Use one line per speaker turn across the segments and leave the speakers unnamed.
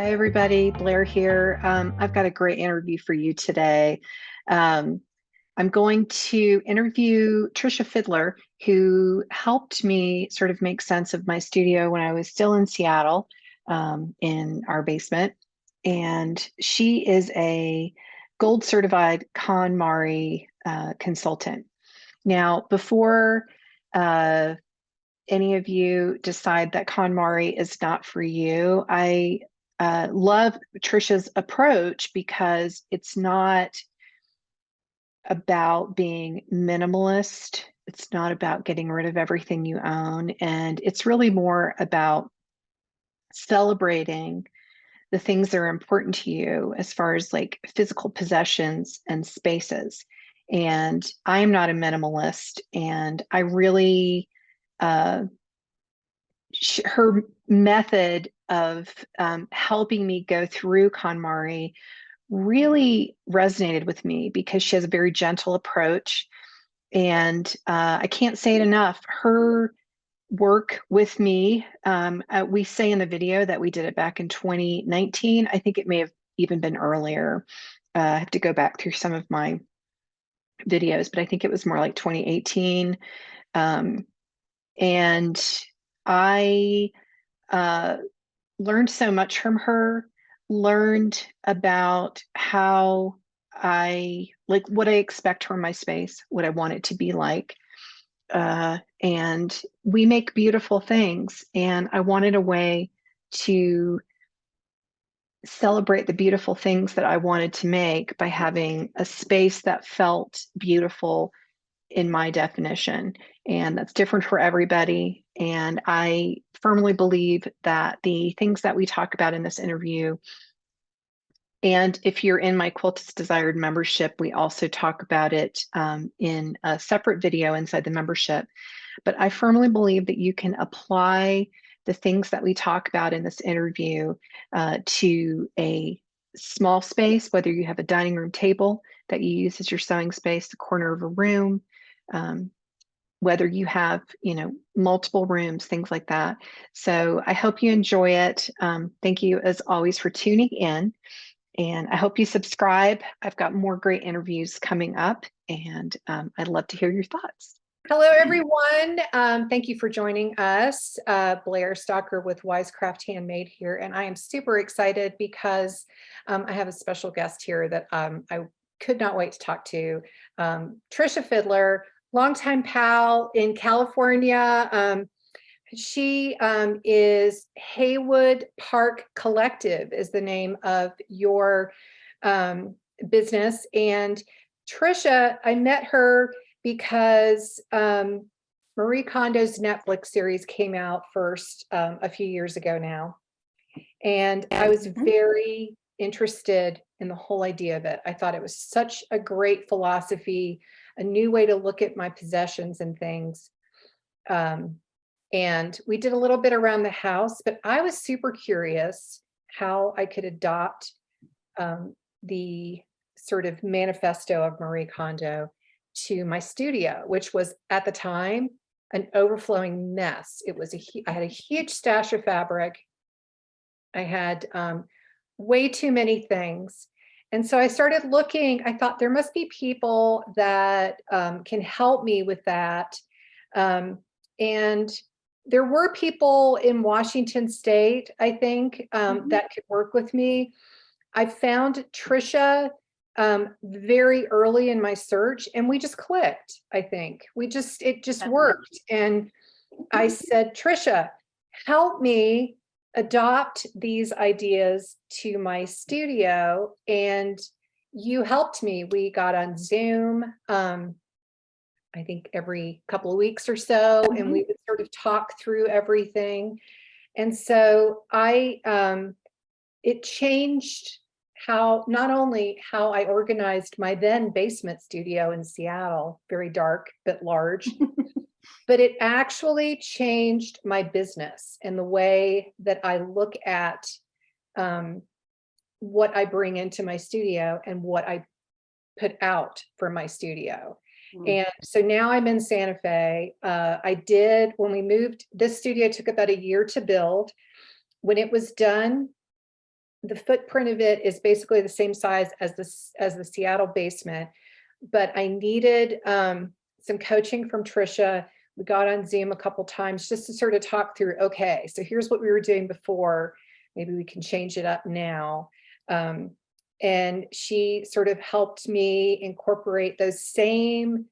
Hi, everybody. Blair here. I've got a great interview for you today. Um, I'm going to interview Tricia Fidler, who helped me sort of make sense of my studio when I was still in Seattle, in our basement. And she is a gold certified KonMarie consultant. Now, before any of you decide that KonMarie is not for you, I love Tricia's approach because it's not about being minimalist. It's not about getting rid of everything you own. And it's really more about celebrating the things that are important to you as far as like physical possessions and spaces. And I'm not a minimalist. And I really, her method of helping me go through KonMarie really resonated with me because she has a very gentle approach. And I can't say it enough. Her work with me, we say in the video that we did it back in 2019. I think it may have even been earlier. I have to go back through some of my videos, but I think it was more like 2018. And I learned so much from her, learned about how I like what I expect from my space, what I want it to be like. And we make beautiful things. And I wanted a way to celebrate the beautiful things that I wanted to make by having a space that felt beautiful in my definition. And that's different for everybody. And I firmly believe that the things that we talk about in this interview, and if you're in my Quilted Desired membership, we also talk about it in a separate video inside the membership. But I firmly believe that you can apply the things that we talk about in this interview to a small space, whether you have a dining room table that you use as your sewing space, the corner of a room, whether you have, multiple rooms, things like that. So I hope you enjoy it. Thank you as always for tuning in. And I hope you subscribe. I've got more great interviews coming up, and I'd love to hear your thoughts.
Hello, everyone. Thank you for joining us. Blair Stalker with Wisecraft Handmade here, and I am super excited because I have a special guest here that I could not wait to talk to. Tricia Fidler, longtime pal in California. She is Heywood Park Collective is the name of your business. And Tricia, I met her because Marie Kondo's Netflix series came out first a few years ago now. And I was very interested in the whole idea of it. I thought it was such a great philosophy, a new way to look at my possessions and things. And we did a little bit around the house, but I was super curious how I could adopt the sort of manifesto of Marie Kondo to my studio, which was at the time an overflowing mess. It was I had a huge stash of fabric. I had way too many things. And so I started looking, I thought there must be people that can help me with that. And there were people in Washington State, I think, that could work with me. I found Tricia very early in my search, and we just clicked. I think it just worked. And I said, Tricia, help me adopt these ideas to my studio. And you helped me. We got on Zoom, I think every couple of weeks or so, and we would sort of talk through everything. And so it changed not only how I organized my then basement studio in Seattle, very dark but large, but it actually changed my business and the way that I look at what I bring into my studio and what I put out for my studio. And so now I'm in Santa Fe. When we moved, this studio took about a year to build. When it was done, the footprint of it is basically the same size as the Seattle basement, but I needed some coaching from Tricia. We got on Zoom a couple times just to sort of talk through, okay, so here's what we were doing before. Maybe we can change it up now. And she sort of helped me incorporate those same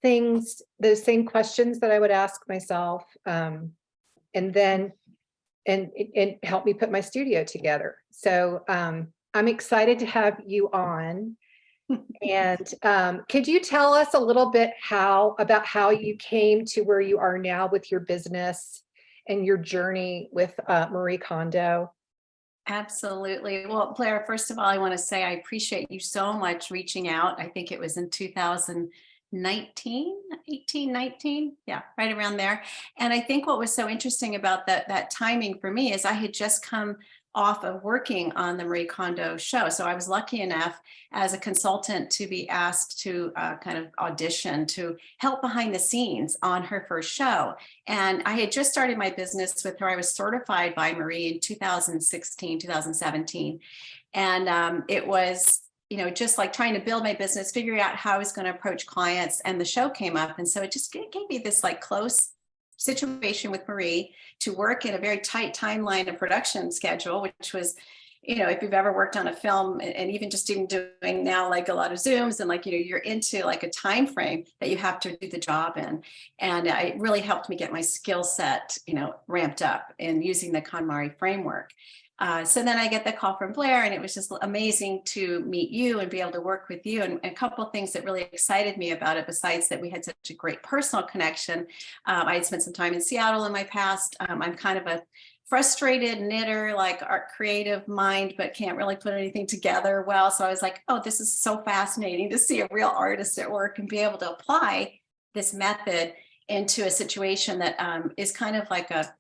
things, those same questions that I would ask myself. And then, and it helped me put my studio together. So I'm excited to have you on. And could you tell us a little bit about how you came to where you are now with your business and your journey with Marie Kondo?
Absolutely. Well, Blair, first of all, I want to say I appreciate you so much reaching out. I think it was in 2019, 18, 19. Yeah, right around there. And I think what was so interesting about that timing for me is I had just come off of working on the Marie Kondo show. So I was lucky enough as a consultant to be asked to kind of audition to help behind the scenes on her first show. And I had just started my business with her. I was certified by Marie in 2016, 2017. And it was, just like trying to build my business, figuring out how I was going to approach clients, and the show came up. And so it just gave me this like close situation with Marie to work in a very tight timeline of production schedule, which was, if you've ever worked on a film, and even doing now like a lot of Zooms and like, you're into like a time frame that you have to do the job in. And it really helped me get my skill set, ramped up in using the KonMarie framework. So then I get the call from Blair, and it was just amazing to meet you and be able to work with you. And a couple of things that really excited me about it, besides that we had such a great personal connection. I had spent some time in Seattle in my past. I'm kind of a frustrated knitter, like art creative mind, but can't really put anything together well. So I was like, oh, this is so fascinating to see a real artist at work and be able to apply this method into a situation that is kind of like a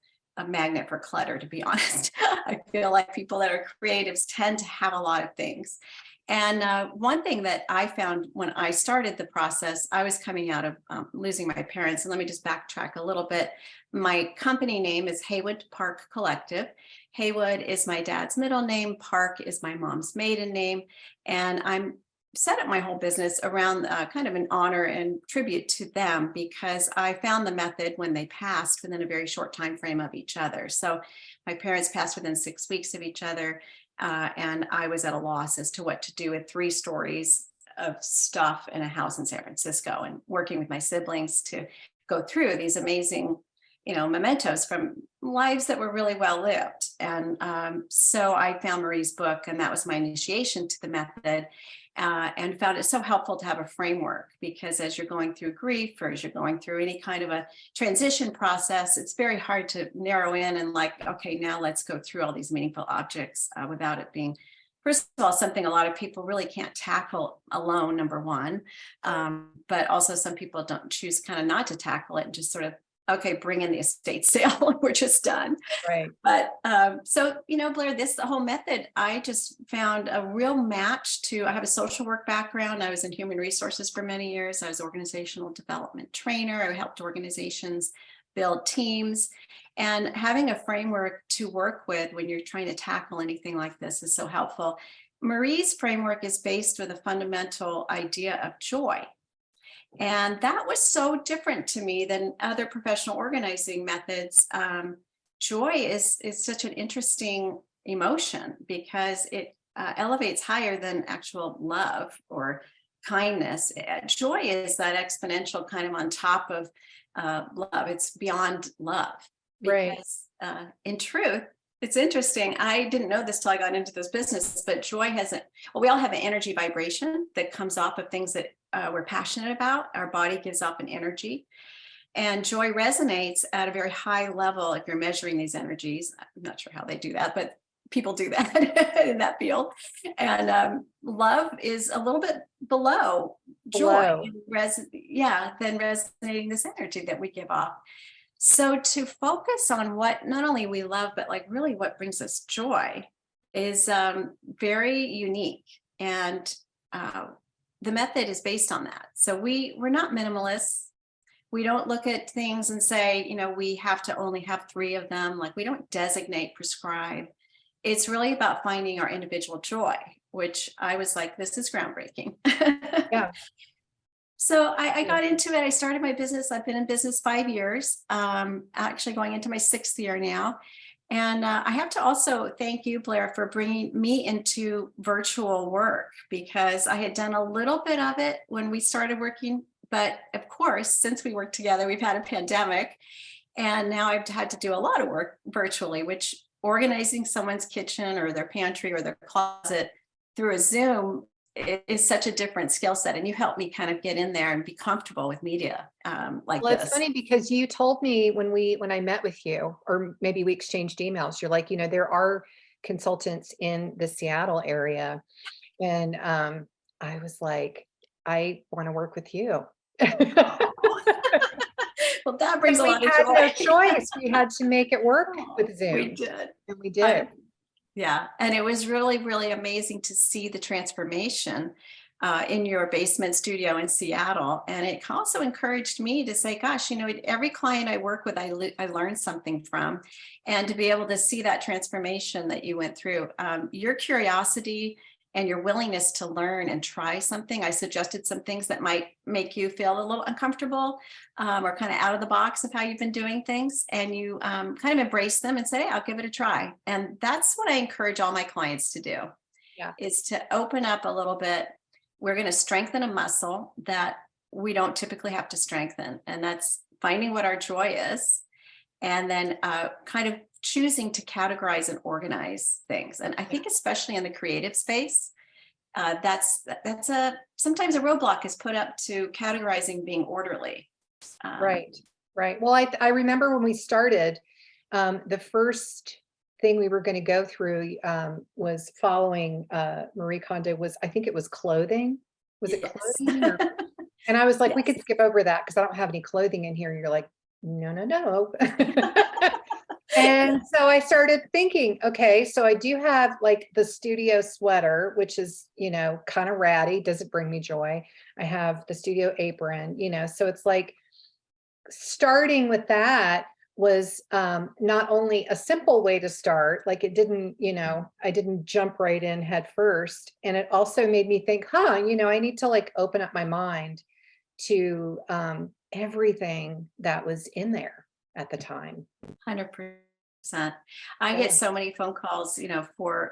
magnet for clutter, to be honest. I feel like people that are creatives tend to have a lot of things. And one thing that I found when I started the process, I was coming out of losing my parents. And let me just backtrack a little bit. My company name is Heywood Park Collective. Heywood is my dad's middle name. Park is my mom's maiden name. And I'm set up my whole business around kind of an honor and tribute to them, because I found the method when they passed within a very short time frame of each other. So my parents passed within 6 weeks of each other, and I was at a loss as to what to do with 3 stories of stuff in a house in San Francisco, and working with my siblings to go through these amazing mementos from lives that were really well lived. And so I found Marie's book, and that was my initiation to the method. And found it so helpful to have a framework, because as you're going through grief, or as you're going through any kind of a transition process, it's very hard to narrow in and like, okay, now let's go through all these meaningful objects without it being, first of all, something a lot of people really can't tackle alone, number one. But also some people don't choose kind of not to tackle it and just sort of, okay, bring in the estate sale, we're just done.
Right.
But so, Blair, the whole method, I just found a real match to, I have a social work background. I was in human resources for many years. I was organizational development trainer. I helped organizations build teams. And having a framework to work with when you're trying to tackle anything like this is so helpful. Marie's framework is based with a fundamental idea of joy. And that was so different to me than other professional organizing methods. Joy is such an interesting emotion, because it elevates higher than actual love or kindness. Joy is that exponential kind of on top of love. It's beyond love. Because in truth, it's interesting. I didn't know this till I got into this business, but joy we all have an energy vibration that comes off of things that we're passionate about. Our body gives off an energy, and joy resonates at a very high level. If you're measuring these energies, I'm not sure how they do that, but people do that in that field. And love is a little bit below joy, than resonating this energy that we give off. So to focus on what not only we love, but like really what brings us joy is very unique. And the method is based on that. So we're not minimalists. We don't look at things and say, we have to only have 3 of them. Like, we don't designate, prescribe. it's really about finding our individual joy, which I was like, this is groundbreaking.
Yeah.
So I got into it. I started my business. I've been in business 5 years, actually going into my 6th year now. And I have to also thank you, Blair, for bringing me into virtual work, because I had done a little bit of it when we started working. But of course, since we worked together, we've had a pandemic. And now I've had to do a lot of work virtually, which organizing someone's kitchen or their pantry or their closet through a Zoom is such a different skill set. And you helped me kind of get in there and be comfortable with media like
Well,
this.
it's funny because you told me when I met with you, or maybe we exchanged emails, you're like, there are consultants in the Seattle area. And I was like, I want to work with you.
Well, that brings a
We
lot of
had no
joy.
choice. We had to make it work with Zoom.
We did.
And we did.
Yeah. And it was really, really amazing to see the transformation in your basement studio in Seattle. And it also encouraged me to say, gosh, every client I work with, I learned something from. And to be able to see that transformation that you went through, your curiosity and your willingness to learn and try something. I suggested some things that might make you feel a little uncomfortable or kind of out of the box of how you've been doing things. And you kind of embrace them and say, hey, I'll give it a try. And that's what I encourage all my clients to do, is to open up a little bit. We're going to strengthen a muscle that we don't typically have to strengthen. And that's finding what our joy is. And then kind of choosing to categorize and organize things. And I think especially in the creative space, that's sometimes a roadblock is put up to categorizing being orderly.
Right. Well, I remember when we started, the first thing we were going to go through was following Marie Kondo I think it was clothing. Was it clothing? And I was like, we could skip over that because I don't have any clothing in here. And you're like, no. And so I started thinking, okay, so I do have like the studio sweater, which is, kind of ratty, doesn't bring me joy. I have the studio apron, so it's like starting with that was not only a simple way to start, like it didn't, I didn't jump right in head first. And it also made me think, I need to like open up my mind to everything that was in there at the time.
100%. I get so many phone calls,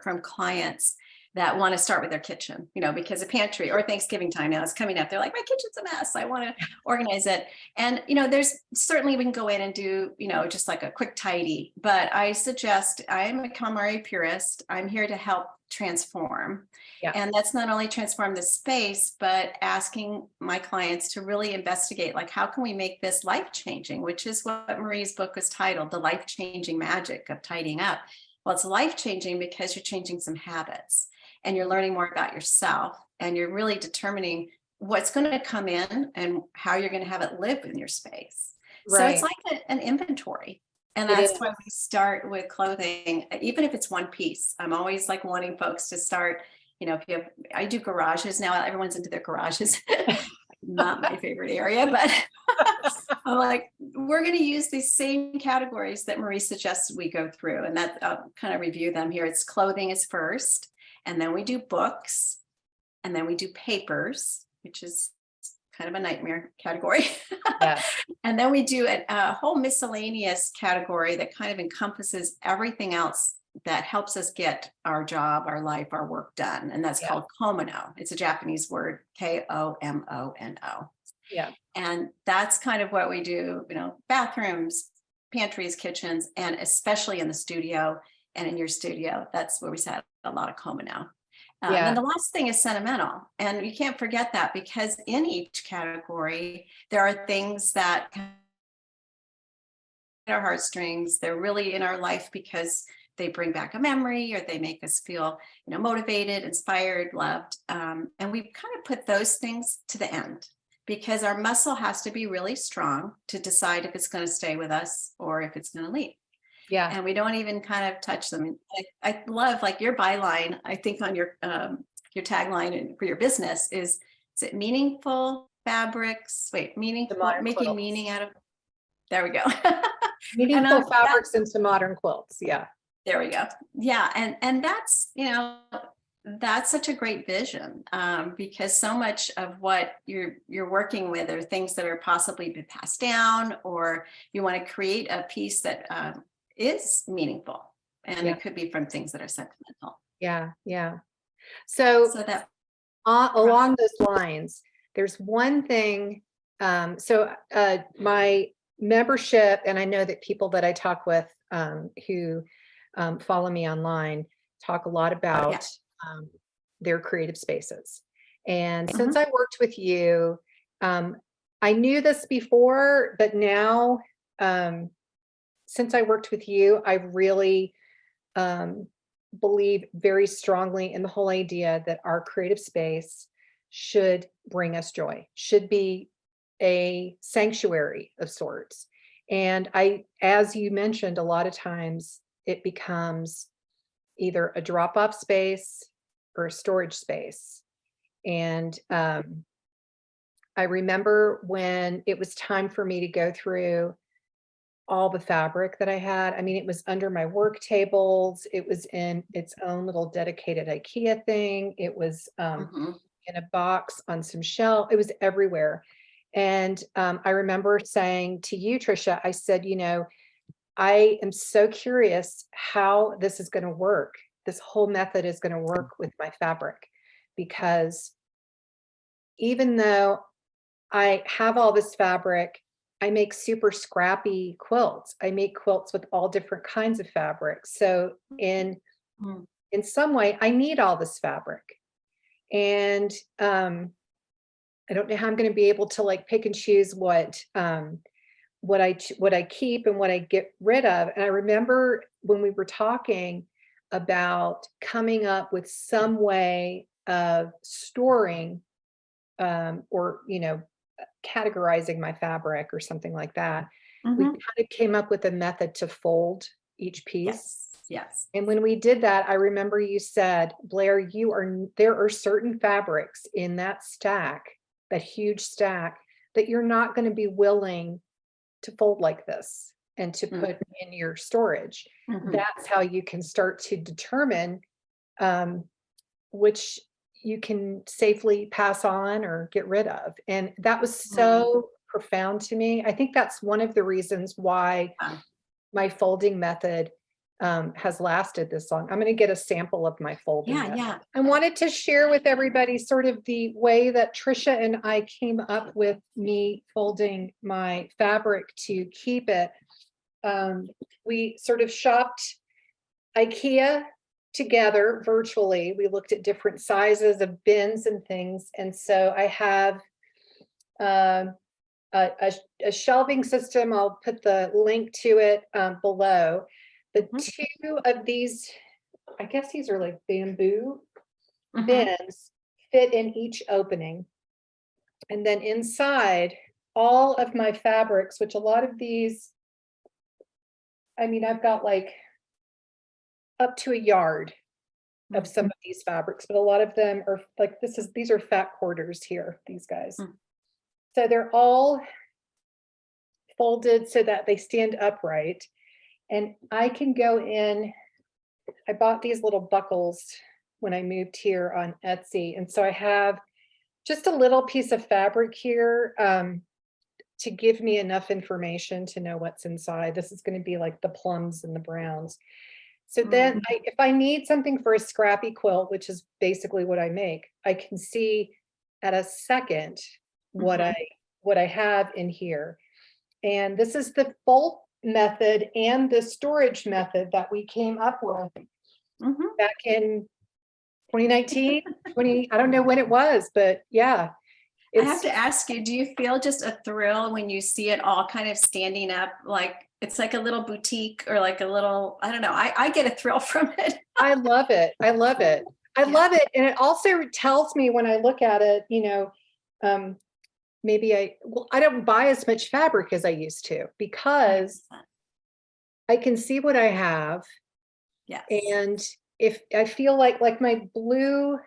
from clients that want to start with their kitchen, because a pantry or Thanksgiving time now is coming up. They're like, my kitchen's a mess. I want to organize it. And, there's certainly we can go in and do, just like a quick tidy, but I suggest I'm a KonMarie purist. I'm here to help transform.
Yeah.
And that's not only transform the space, but asking my clients to really investigate, like, how can we make this life-changing, which is what Marie's book was titled, The Life-Changing Magic of Tidying Up. Well, it's life-changing because you're changing some habits and you're learning more about yourself and you're really determining what's going to come in and how you're going to have it live in your space. Right. So it's like an inventory. And that's why we start with clothing, even if it's one piece. I'm always like wanting folks to start, I do garages now, everyone's into their garages. Not my favorite area, but I'm like, we're going to use these same categories that Marie suggests we go through. And that I'll kind of review them here. It's clothing is first, and then we do books, and then we do papers, which is kind of a nightmare category. Yeah. And then we do a whole miscellaneous category that kind of encompasses everything else that helps us get our job, our life, our work done. And that's called komono. It's a Japanese word, Komono. Yeah. And that's kind of what we do, bathrooms, pantries, kitchens, and especially in the studio and in your studio, that's where we set a lot of komono. And the last thing is sentimental. And you can't forget that, because in each category, there are things that our heartstrings, they're really in our life because they bring back a memory or they make us feel, motivated, inspired, loved. And we kind of put those things to the end, because our muscle has to be really strong to decide if it's going to stay with us or if it's going to leave. Yeah. And we don't even kind of touch them. I love, like, your byline, I think, on your tagline for your business is it meaningful fabrics? Wait, making quilts. Meaning out of, there we go.
Meaningful fabrics into modern quilts. Yeah.
There we go. Yeah, and that's, that's such a great vision, because so much of what you're working with are things that are possibly been passed down, or you want to create a piece that is meaningful, and
Yeah.
it could be from things that are sentimental.
Yeah. Yeah. So
So that
along those lines, there's one thing. My membership, and I know that people that I talk with who follow me online talk a lot about their creative spaces. And since I worked with you, I knew this before, but now, since I worked with you, I really believe very strongly in the whole idea that our creative space should bring us joy, should be a sanctuary of sorts. And as you mentioned, a lot of times it becomes either a drop off space or a storage space. And I remember when it was time for me to go through all the fabric that I had. I mean, it was under my work tables. It was in its own little dedicated IKEA thing. It was in a box on some shelf. It was everywhere. And I remember saying to you, Tricia, I said, I am so curious how this is going to work. This whole method is going to work with my fabric, because even though I have all this fabric, I make super scrappy quilts. I make quilts with all different kinds of fabrics. So in some way, I need all this fabric. And I don't know how I'm going to be able to like pick and choose what I keep and what I get rid of. And I remember when we were talking about coming up with some way of storing or categorizing my fabric or something like that. We kind of came up with a method to fold each piece.
Yes.
And when we did that, I remember you said, Blair, there are certain fabrics in that stack, that huge stack, that you're not going to be willing to fold like this and to put in your storage. That's how you can start to determine which you can safely pass on or get rid of. And that was so profound to me. I think that's one of the reasons why my folding method has lasted this long. I'm going to get a sample of my folding method.
Yeah.
I wanted to share with everybody sort of the way that Tricia and I came up with me folding my fabric to keep it. We sort of shopped IKEA together virtually. We looked at different sizes of bins and things. And so I have a shelving system. I'll put the link to it below. The two of these, I guess these are like bamboo bins, fit in each opening. And then inside, all of my fabrics, which a lot of these, I mean, I've got like up to a yard of some of these fabrics, but a lot of them are like, these are fat quarters here, these guys. So they're all folded so that they stand upright. And I can go in, I bought these little buckles when I moved here on Etsy. And so I have just a little piece of fabric here to give me enough information to know what's inside. This is going to be like the plums and the browns. So then if I need something for a scrappy quilt, which is basically what I make, I can see at a second what I have in here. And this is the fold method and the storage method that we came up with back in 2019, I don't know when it was, but yeah.
I have to ask you, do you feel just a thrill when you see it all kind of standing up, like it's like a little boutique or like a little, I don't know, I get a thrill from it.
I love it. I love it. I love it. And it also tells me when I look at it, maybe I don't buy as much fabric as I used to, because I can see what I have.
Yes.
And if I feel like my blue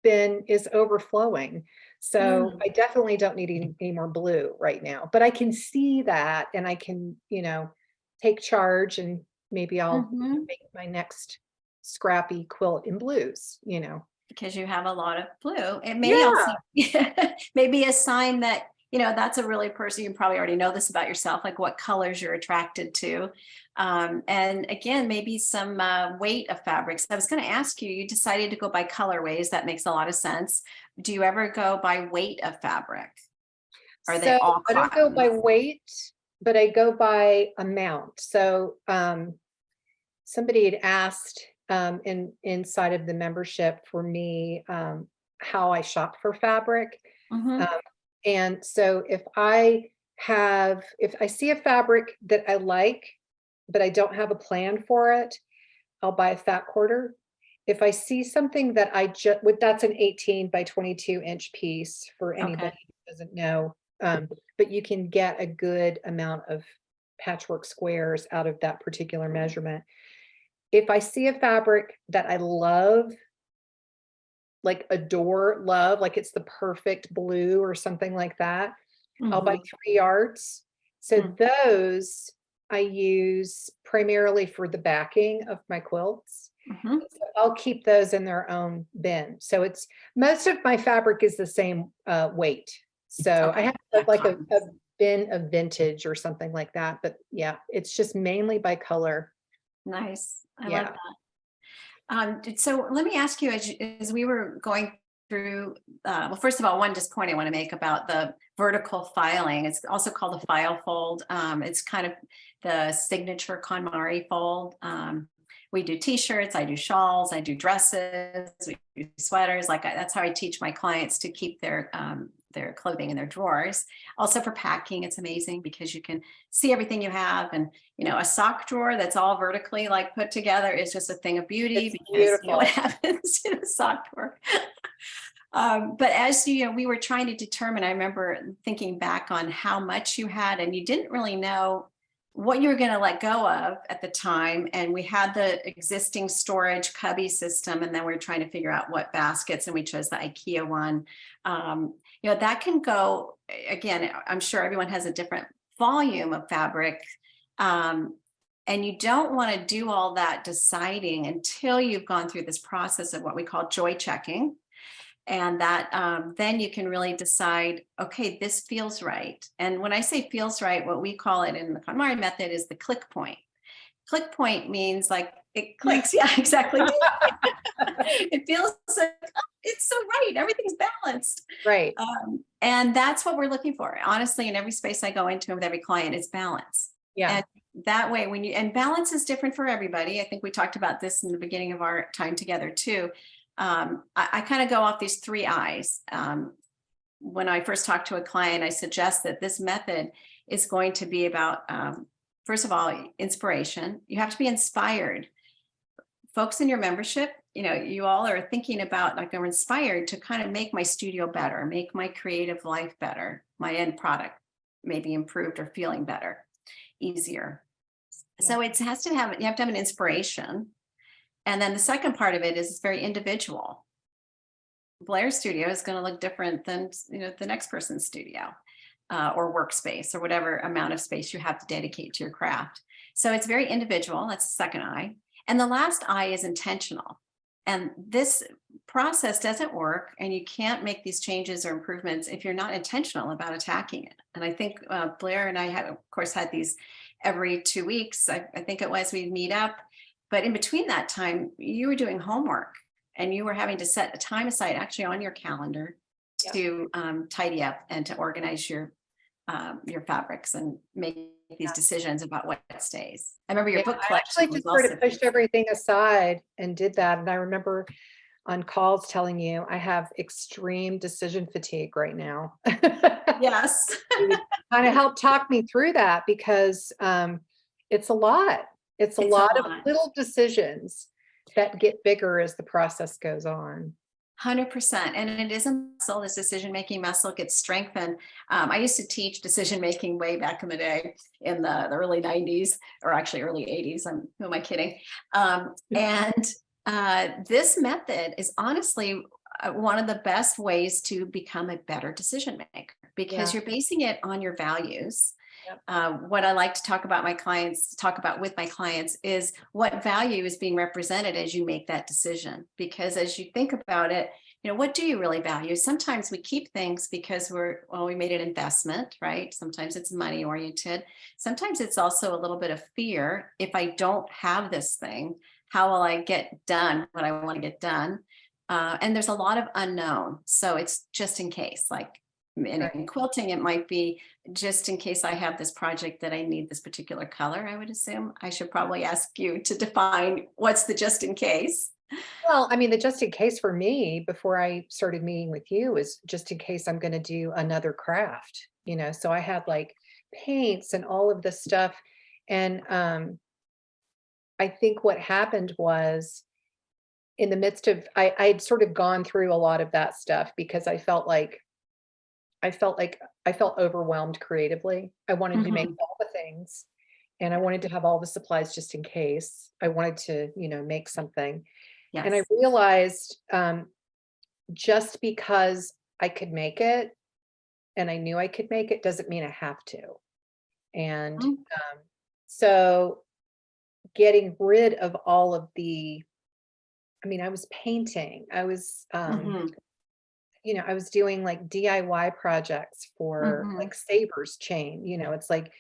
bin is overflowing, so I definitely don't need any more blue right now, but I can see that, and I can, take charge and maybe I'll
Mhm.
make my next scrappy quilt in blues,
Because you have a lot of blue. It may also
Yeah.
maybe a sign that, that's a really person, you probably already know this about yourself, like what colors you're attracted to. And again, maybe some weight of fabrics. I was going to ask you, you decided to go by colorways. That makes a lot of sense. Do you ever go by weight of fabric? Are they
So
all
I don't go by
cotton?
weight, but I go by amount. So somebody had asked inside of the membership for me how I shop for fabric.
Mhm.
Um, and so if I see a fabric that I like, but I don't have a plan for it, I'll buy a fat quarter. If I see something that that's an 18 by 22 inch piece for
Okay.
anybody who doesn't know. But you can get a good amount of patchwork squares out of that particular measurement. If I see a fabric that I love, like adore, love, like it's the perfect blue or something like that, I'll buy
Mhm.
3 yards. So
Mm.
those I use primarily for the backing of my quilts.
Mhm.
So I'll keep those in their own bin. So it's most of my fabric is the same weight. So I
Okay.
have
Yeah,
like a
cottons.
bin of vintage or something like that. But yeah, it's just mainly by color.
Nice. I love
Yeah.
that. So let me ask you, as we were going through, well, first of all, one just point I want to make about the vertical filing. It's also called the file fold. It's kind of the signature KonMarie fold. We do t-shirts, I do shawls, I do dresses, we do sweaters. That's how I teach my clients to keep their clothing in their drawers. Also for packing, it's amazing because you can see everything you have. And a sock drawer that's all vertically like put together is just a thing of beauty
It's
because you know what
beautiful.
happens in a sock drawer. But as we were trying to determine, I remember thinking back on how much you had, and you didn't really know what you were going to let go of at the time. And we had the existing storage cubby system, and then we were trying to figure out what baskets, and we chose the IKEA one. That can go, again, I'm sure everyone has a different volume of fabric. And you don't want to do all that deciding until you've gone through this process of what we call joy checking. And that then you can really decide, okay, this feels right. And when I say feels right, what we call it in the KonMarie method is the click point. Click point means like it clicks. Yeah, exactly. It feels like, oh, it's so right. Everything's balanced.
Right.
And that's what we're looking for. Honestly, in every space I go into with every client, it's balance.
Yeah.
And that way, and balance is different for everybody. I think we talked about this in the beginning of our time together too. I kind of go off these 3 eyes. When I first talk to a client, I suggest that this method is going to be about, first of all, inspiration. You have to be inspired. Folks in your membership, you all are thinking about, like, I'm inspired to kind of make my studio better, make my creative life better, my end product maybe improved or feeling better, easier.
Yeah.
So you have to have an inspiration. And then the second part of it is it's very individual. Blair's studio is going to look different than the next person's studio or workspace or whatever amount of space you have to dedicate to your craft. So it's very individual. That's the second eye. And the last eye is intentional. And this process doesn't work, and you can't make these changes or improvements if you're not intentional about attacking it. And I think Blair and I have, of course, had these every 2 weeks. I think it was we'd meet up. But in between that time, you were doing homework, and you were having to set a time aside actually on your calendar
Yeah.
to tidy up and to organize your fabrics and make these decisions about what stays. I remember your
Yeah,
book
I
collection
actually
was
just sort
also
of pushed everything aside and did that. And I remember on calls telling you I have extreme decision fatigue right now.
yes.
You would kind of help talk me through that because it's a lot. It's a
It's a
lot of
lot.
little decisions that get bigger as the process goes on.
100%. And it is a muscle. This decision-making muscle gets strengthened. I used to teach decision-making way back in the day in the early 90s, or actually early 80s. Who am I kidding? And this method is honestly one of the best ways to become a better decision maker because
Yeah.
you're basing it on your values. What I like to talk about with my clients is what value is being represented as you make that decision. Because as you think about it, what do you really value? Sometimes we keep things because we made an investment, right? Sometimes it's money oriented. Sometimes it's also a little bit of fear. If I don't have this thing, how will I get done what I want to get done? And there's a lot of unknown. So it's just in case, like in quilting, it might be just in case I have this project that I need this particular color. I would assume I should probably ask you to define what's the just in case.
Well, I mean, the just in case for me before I started meeting with you is just in case I'm going to do another craft, so I had like paints and all of this stuff. And I think what happened was in the midst of, I'd sort of gone through a lot of that stuff because I felt overwhelmed creatively. I wanted to make all the things and I wanted to have all the supplies just in case. I wanted to, make something.
Yes.
And I realized just because I could make it and I knew I could make it doesn't mean I have to. And so getting rid of all of I was painting. I was I was doing like DIY projects for like Sabers chain. It's like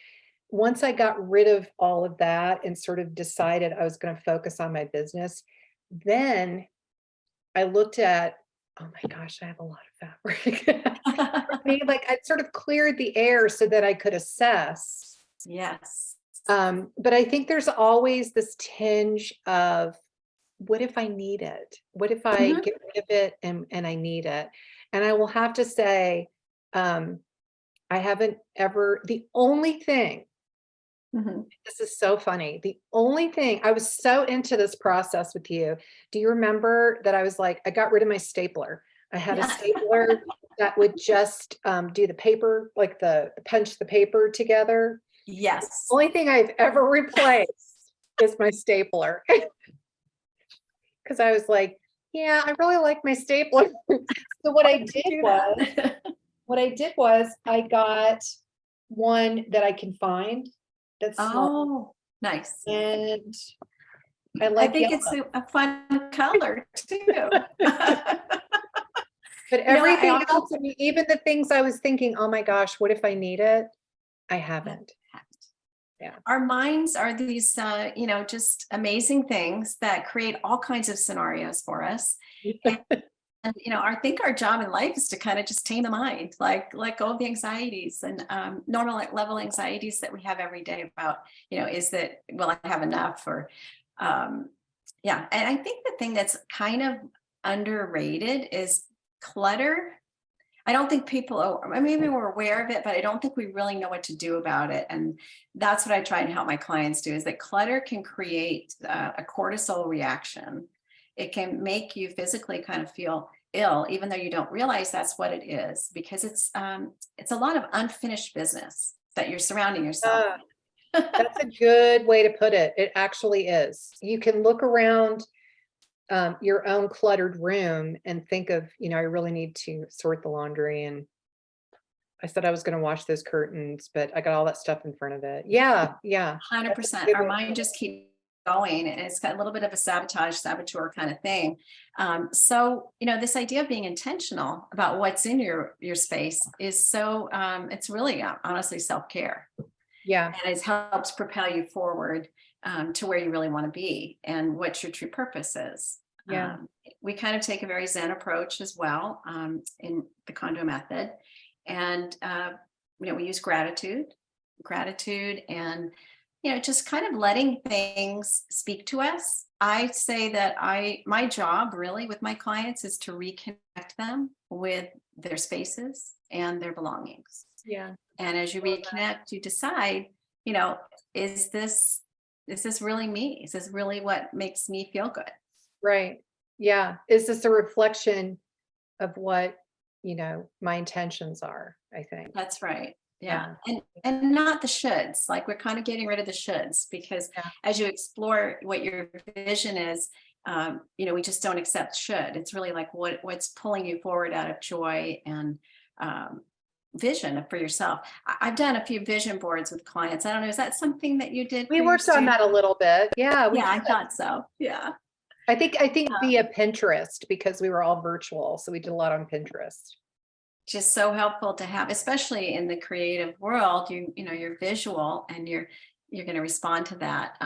once I got rid of all of that and sort of decided I was going to focus on my business, then I looked at, oh my gosh, I have a lot of fabric. Like I sort of cleared the air so that I could assess.
Yes.
But I think there's always this tinge of, what if I need it? What if I get rid of it and I need it? And I will have to say, I haven't ever, the only thing, this is so funny. The only thing, I was so into this process with you. Do you remember that I was like, I got rid of my stapler. I had a stapler that would just do the paper, like punch the paper together.
Yes.
The only thing I've ever replaced is my stapler. Because I was like, yeah, I really like my stapler. So what I did was I got one that I can find that's small.
Oh, nice.
And I
think
yellow.
it's a fun color too.
But everything else, I mean, even the things I was thinking, oh my gosh, what if I need it? I haven't. Yeah.
Our minds are these, just amazing things that create all kinds of scenarios for us. And I think our job in life is to kind of just tame the mind, like let go of the anxieties and normal level anxieties that we have every day about, will I have enough? Or, And I think the thing that's kind of underrated is clutter. I don't think people, maybe we're aware of it, but I don't think we really know what to do about it. And that's what I try and help my clients do, is that clutter can create a cortisol reaction. It can make you physically kind of feel ill, even though you don't realize that's what it is, because it's a lot of unfinished business that you're surrounding yourself with.
That's a good way to put it. It actually is. You can look around your own cluttered room and think of, I really need to sort the laundry. And I said I was going to wash those curtains, but I got all that stuff in front of it. Yeah.
100%. Our mind just keeps going, and it's got a little bit of a saboteur kind of thing. So, this idea of being intentional about what's in your space is so, it's really honestly self-care.
Yeah.
And it helps propel you forward to where you really want to be and what your true purpose is.
Yeah.
We kind of take a very Zen approach as well in the Kondo method. And, we use gratitude and, just kind of letting things speak to us. I say that my job really with my clients is to reconnect them with their spaces and their belongings.
Yeah.
And as you reconnect, you decide, is this really me? Is this really what makes me feel good?
Right. Yeah. Is this a reflection of what, my intentions are, I think.
That's right. Yeah. And not the shoulds. Like, we're kind of getting rid of the shoulds, because as you explore what your vision is, we just don't accept should. It's really like what's pulling you forward out of joy and vision for yourself. I've done a few vision boards with clients. I don't know, is that something that you did?
We
for your
worked on that a
studio?
little bit. Yeah, we
Yeah, I
did.
thought so. Yeah.
I think via Pinterest, because we were all virtual. So we did a lot on Pinterest.
Just so helpful to have, especially in the creative world. You know, you're visual and you're going to respond to that.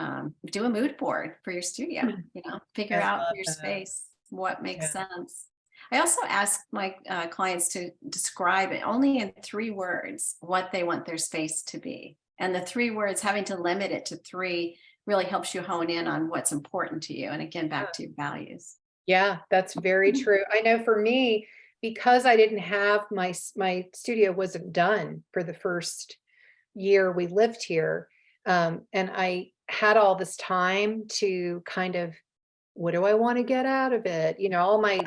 Do a mood board for your studio, you know, figure
I
out
love
for your
that.
space what makes
Yeah.
sense. I also ask my clients to describe it only in 3 words what they want their space to be. And the 3 words, having to limit it to 3, really helps you hone in on what's important to you. And again, back to your values.
Yeah, that's very true. I know for me, because I didn't have my studio wasn't done for the first year we lived here. And I had all this time to kind of, what do I want to get out of it? You know, all my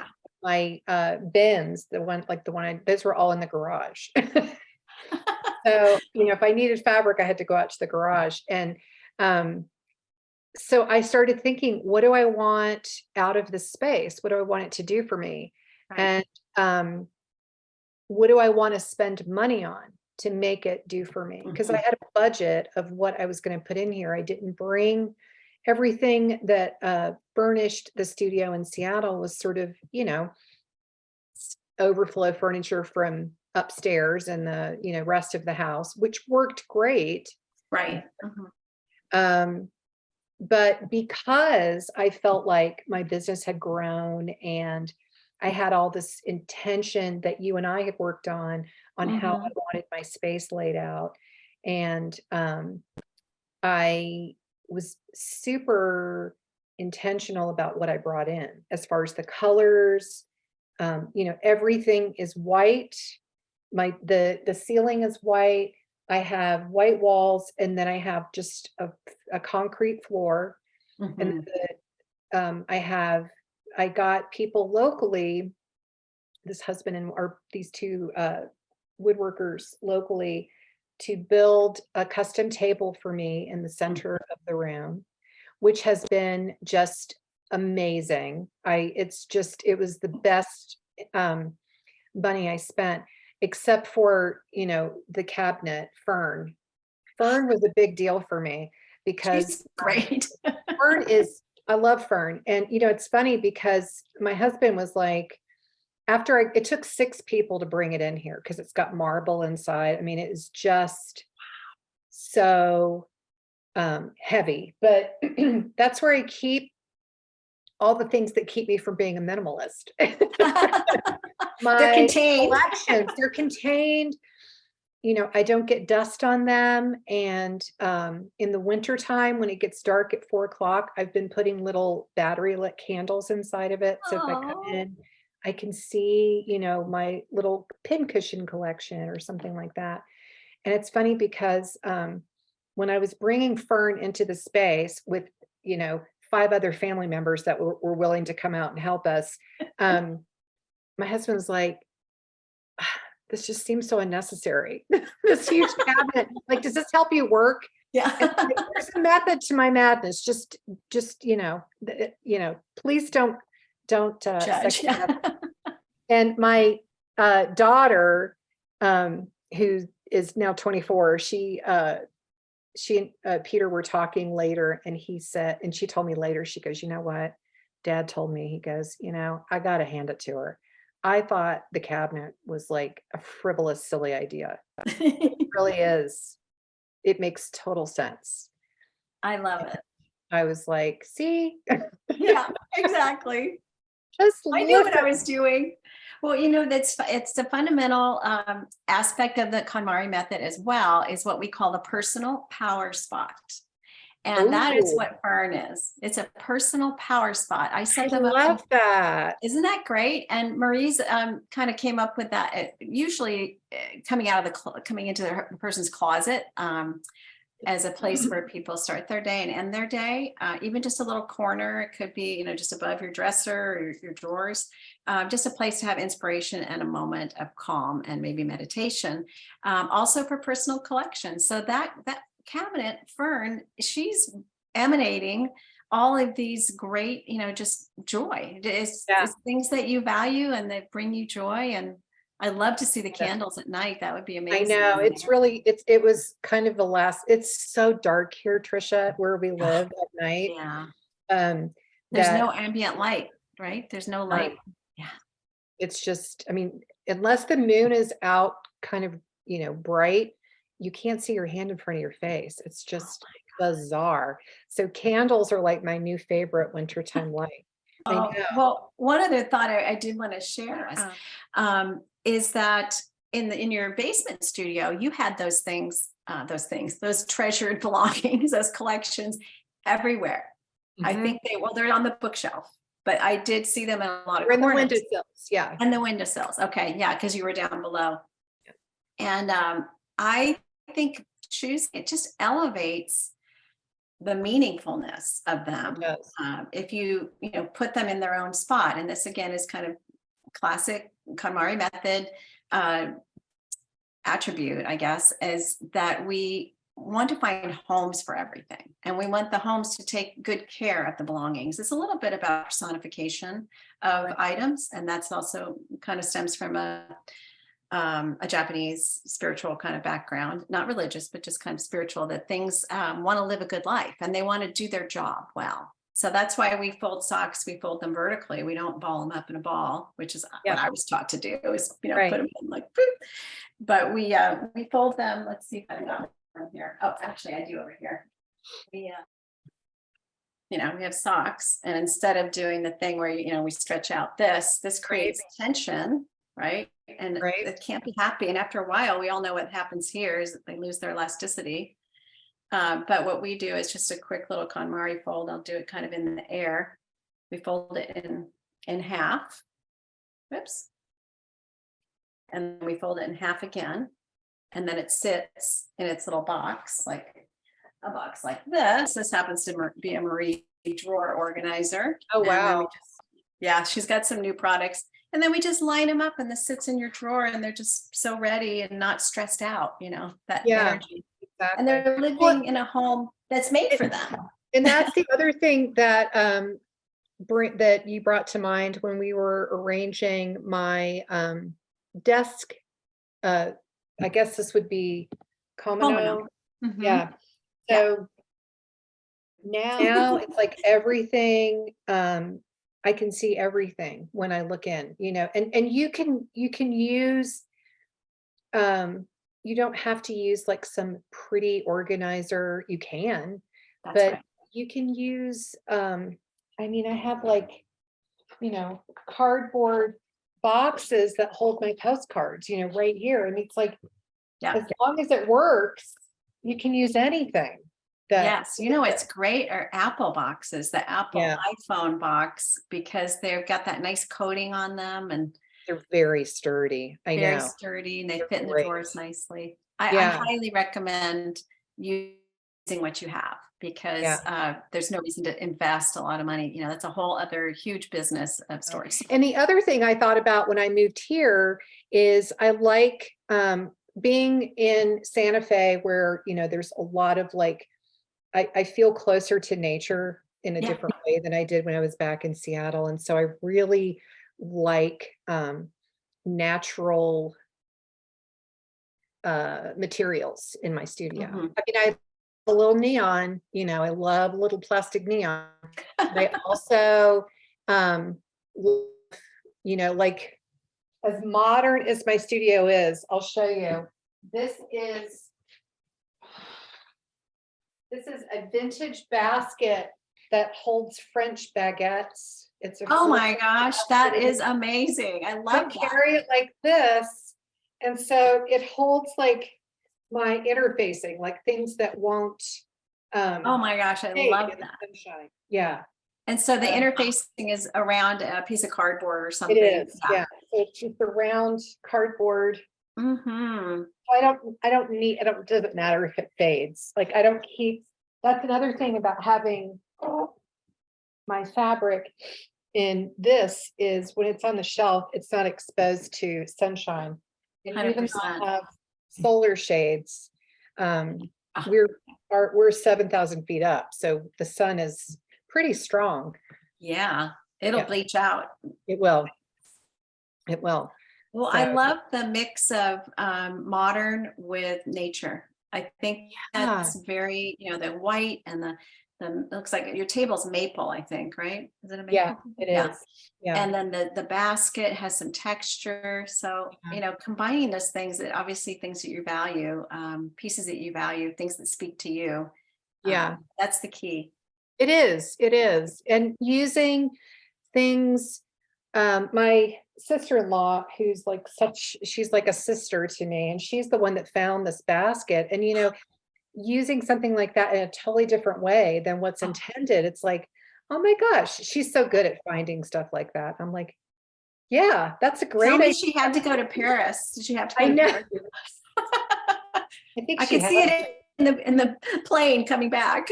bins, the one those were all in the garage. So, you know, if I needed fabric, I had to go out to the garage. And so I started thinking, what do I want out of this space? What do I want it to do for me?
Right.
And what do I want to spend money on to make it do for me? Because I had a budget of what I was going to put in here. I didn't bring everything that furnished the studio in Seattle was sort of, you know, overflow furniture from upstairs and the, you know, rest of the house, which worked great.
Right.
But because I felt like my business had grown and I had all this intention that you and I had worked on how I wanted my space laid out. And I was super intentional about what I brought in as far as the colors. You know, everything is white. The ceiling is white. I have white walls, and then I have just a concrete floor. And I got people locally, this husband or these 2 woodworkers locally, to build a custom table for me in the center of the room, which has been just amazing. It was the best money I spent, except for, you know, the cabinet, Fern. Fern was a big deal for me because
She's great.
I love Fern. And, you know, it's funny because my husband was like, it took 6 people to bring it in here because it's got marble inside. I mean, it is just so heavy, but that's where I keep all the things that keep me from being a minimalist.
They're contained.
Collections, they're contained. You know, I don't get dust on them. And in the wintertime, when it gets dark at 4 o'clock, I've been putting little battery lit candles inside of it. So if I come in, I can see, you know, my little pincushion collection or something like that. And it's funny because when I was bringing Fern into the space with, you know, 5 other family members that were willing to come out and help us, my husband was like, this just seems so unnecessary. This huge cabinet, like, does this help you work?
Yeah.
Like, there's a method to my madness. Just, you know, please don't
Judge.
And my daughter, who is now 24, she and Peter were talking later, and she told me later, she goes, you know what? Dad told me, he goes, you know, I got to hand it to her. I thought the cabinet was like a frivolous, silly idea. It really is. It makes total sense.
I love it.
I was like, see?
Yeah, exactly. I knew what I was doing. Well, you know, it's the fundamental aspect of the KonMarie method as well, is what we call the personal power spot. And that is what Fern is. It's a personal power spot. I set them up.
I love that.
Isn't that great? And Marie's kind of came up with that, usually coming into the person's closet as a place where people start their day and end their day. Even just a little corner. It could be, you know, just above your dresser or your drawers. Just a place to have inspiration and a moment of calm and maybe meditation. Also for personal collection. So that cabinet, Fern, she's emanating all of these great, you know, just joy. It's things that you value and that bring you joy. And I'd love to see the candles at night. That would be
I
amazing.
know, it's really, it was kind of the last, it's so dark here, Tricia, where we live at night.
Yeah.
Um,
There's
that
no ambient light, right? There's no light. Yeah.
it's just, I mean, unless the moon is out kind of, bright, you can't see your hand in front of your face. It's just bizarre. So candles are like my new favorite wintertime light. I
Oh,
know.
well, one other thought I did want to share is that in your basement studio, you had those treasured belongings, those collections everywhere. I think they're on the bookshelf, but I did see them in a lot of
We're in the
corners.
windowsills, yeah.
And the windowsills. Okay. Yeah. Because you were down below. And I think choosing it just elevates the meaningfulness of them.
Yes.
If you put them in their own spot. And this again is kind of classic KonMarie method attribute, I guess, is that we want to find homes for everything. And we want the homes to take good care of the belongings. It's a little bit about personification of items. And that's also kind of stems from a Japanese spiritual kind of background, not religious, but just kind of spiritual, that things want to live a good life and they want to do their job well. So that's why we fold socks, we fold them vertically. We don't ball them up in a ball, which is what I was taught to do, is, put them in like, boop. But we fold them. Let's see if I got one here. Oh, actually I do over here. We have socks, and instead of doing the thing where, we stretch out this creates tension, right? And it can't be happy. And after a while, we all know what happens here is that they lose their elasticity. But what we do is just a quick little KonMarie fold. I'll do it kind of in the air. We fold it in half. Whoops. And we fold it in half again. And then it sits in its little box, like a box like this. This happens to be a Marie drawer organizer.
Oh, wow.
She's got some new products. And then we just line them up and this sits in your drawer and they're just so ready and not stressed out, that energy.
Exactly.
And they're living in a home that's made for them.
And that's the other thing that that you brought to mind when we were arranging my desk. I guess this would be Komano. Yeah. So now it's like everything. I can see everything when I look in, and you can use, you don't have to use like some pretty organizer. You can, but you can use, I mean, I have like, cardboard boxes that hold my postcards, right here. And it's like, as long as it works, you can use anything.
Yes, it's great are Apple boxes, the Apple iPhone box, because they've got that nice coating on them and
they're very sturdy. Very
sturdy, and they fit in the drawers nicely. I highly recommend using what you have, because there's no reason to invest a lot of money. That's a whole other huge business of storage.
And the other thing I thought about when I moved here is I like being in Santa Fe, where there's a lot of like, I feel closer to nature in a different way than I did when I was back in Seattle. And so I really like natural materials in my studio. I mean, I have a little neon, I love little plastic neon. I also, like as modern as my studio is, I'll show you. This is a vintage basket that holds French baguettes. It's a
my gosh, that is amazing. I love that.
Carry it like this. And so it holds like my interfacing, like things that won't
oh my gosh, I love that.
Sunshine. Yeah.
And so the interfacing is around a piece of cardboard or something.
It is, yeah. So it's just a round cardboard. It doesn't matter if it fades. Like I don't keep, that's another thing about having my fabric in this is when it's on the shelf, it's not exposed to sunshine. And
100%.
even though I have solar shades, we're 7,000 feet up. So the sun is pretty strong.
Yeah, it'll bleach out.
It will. It will.
Well, I
So,
love the mix of modern with nature. I think
yeah,
that's very, the white and the it looks like your table's maple, I think, right? Is it a
yeah,
maple?
it
Yeah.
is. Yeah.
And then the basket has some texture. So,
Yeah.
combining those things, that obviously things that you value, pieces that you value, things that speak to you.
Yeah.
That's the key.
It is. It is. And using things, my sister-in-law, who's like she's like a sister to me, and she's the one that found this basket. And, using something like that in a totally different way than what's
Oh,
intended, it's like, oh my gosh, she's so good at finding stuff like that. I'm like, yeah, that's a
tell
great
me
idea.
she had to go to Paris. Did she have to
I
go to
know.
Paris?
I think
I
she
can
has.
see it in the plane coming back.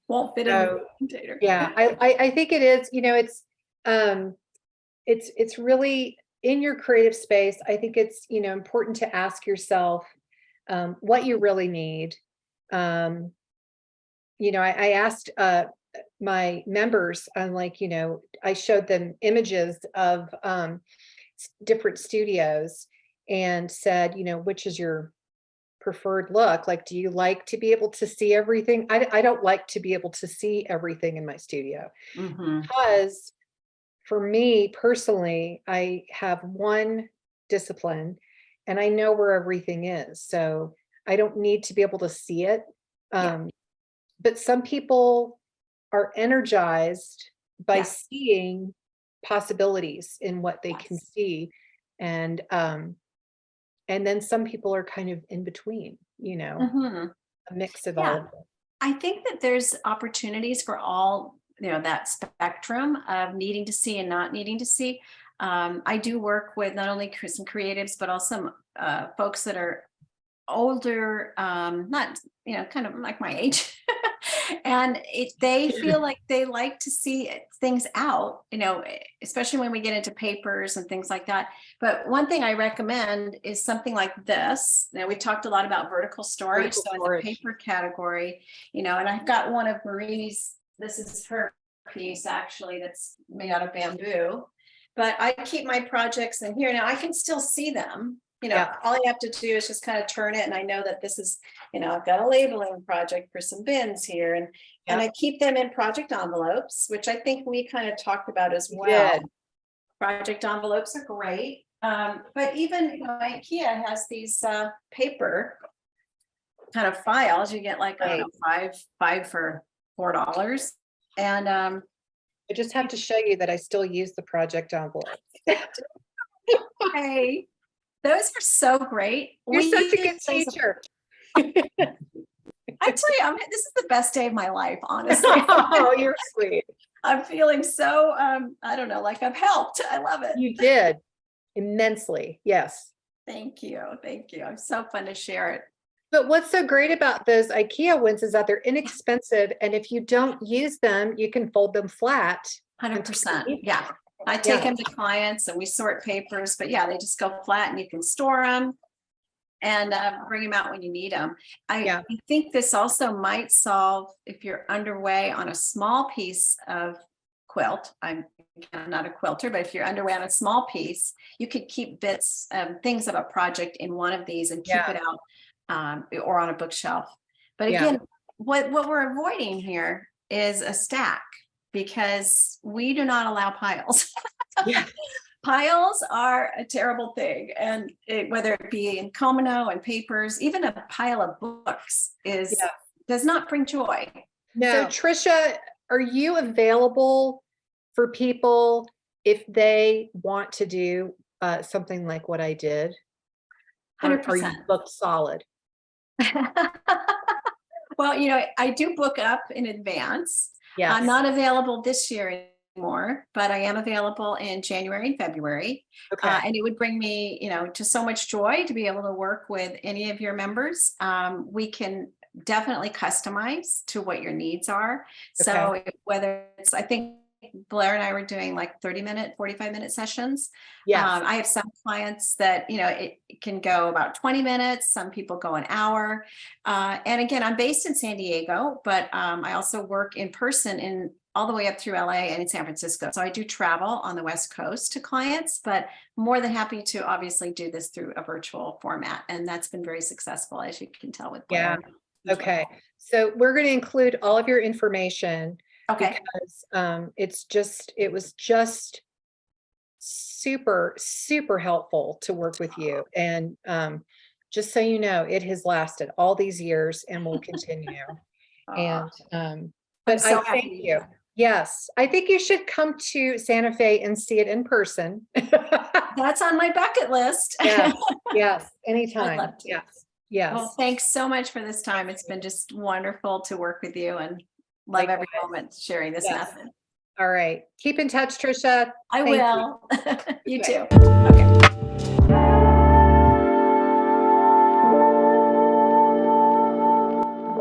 Won't fit in the
So,
container.
yeah, I think it is, um, it's really in your creative space. I think it's, important to ask yourself, what you really need. Um, I asked, my members, I'm like, I showed them images of, different studios and said, which is your preferred look? Like, do you like to be able to see everything? I don't like to be able to see everything in my studio
Hmm.
because for me personally, I have one discipline and I know where everything is. So I don't need to be able to see it.
Yeah.
Um, but some people are energized by
Yes.
seeing possibilities in what they can
Yes.
see. And then some people are kind of in between,
Hmm.
a mix of all
Yeah.
of them.
I think that there's opportunities for all, that spectrum of needing to see and not needing to see. I do work with not only some creatives, but also folks that are older, not, kind of like my age. And they feel like they like to see things out, especially when we get into papers and things like that. But one thing I recommend is something like this. Now, we talked a lot about vertical storage.
Vertical
So in the
storage.
paper category, and I've got one of Marie's, this is her piece actually, that's made out of bamboo. But I keep my projects in here. Now I can still see them.
Yeah.
All I have to do is just kind of turn it, and I know that this is, I've got a labeling project for some bins here, and
Yeah.
I keep them in project envelopes, which I think we kind of talked about as
You
well.
did.
Project envelopes are great, but even IKEA has these paper kind of files. You get like, I don't know, five for $4, and
I just have to show you that I still use the project envelope.
hey, those are so great.
You're
We
such a good
use those-
teacher.
I tell you, this is the best day of my life, honestly.
Oh, you're sweet.
I'm feeling so, I don't know, like I've helped. I love it.
You did immensely. Yes.
Thank you. Thank you. It's so fun to share it.
But what's so great about those IKEA ones is that they're inexpensive. And if you don't use them, you can fold them flat.
100%. Yeah. I take them to clients and we sort papers, but yeah, they just go flat and you can store them and bring them out when you need them. I think this also might solve if you're underway on a small piece of quilt. I'm not a quilter, but if you're underway on a small piece, you could keep bits, things of a project in one of these and keep it out, or on a bookshelf. But again, what we're avoiding here is a stack, because we do not allow piles. Piles are a terrible thing. And whether it be in Komano and papers, even a pile of books does not bring joy.
No. So Tricia, are you available for people if they want to do something like what I did?
100%.
Are you booked solid?
Well, I do book up in advance.
Yes.
I'm not available this year anymore, but I am available in January and February.
Okay.
And it would bring me, to so much joy to be able to work with any of your members. We can definitely customize to what your needs are. So whether it's, I think Blair and I were doing like 30-minute, 45-minute sessions.
Yes.
I have some clients that, it can go about 20 minutes. Some people go an hour. And again, I'm based in San Diego, but I also work in person in all the way up through LA and in San Francisco. So I do travel on the West Coast to clients, but more than happy to obviously do this through a virtual format. And that's been very successful, as you can tell with Blair.
Yeah. Okay. So we're going to include all of your information
Okay.
because it was just super, super helpful to work with you. And just so you know, it has lasted all these years and will continue. And but
so
I thank
happy.
you. Yes, I think you should come to Santa Fe and see it in person.
That's on my bucket list.
Yes, yes, anytime.
love to.
Yes, yes.
Well, thanks so much for this time. It's been just wonderful to work with you and love every
Likewise.
moment sharing this
Yes.
method.
All right. Keep in touch, Tricia.
I
Thank you.
will. You
Okay.
too. Okay.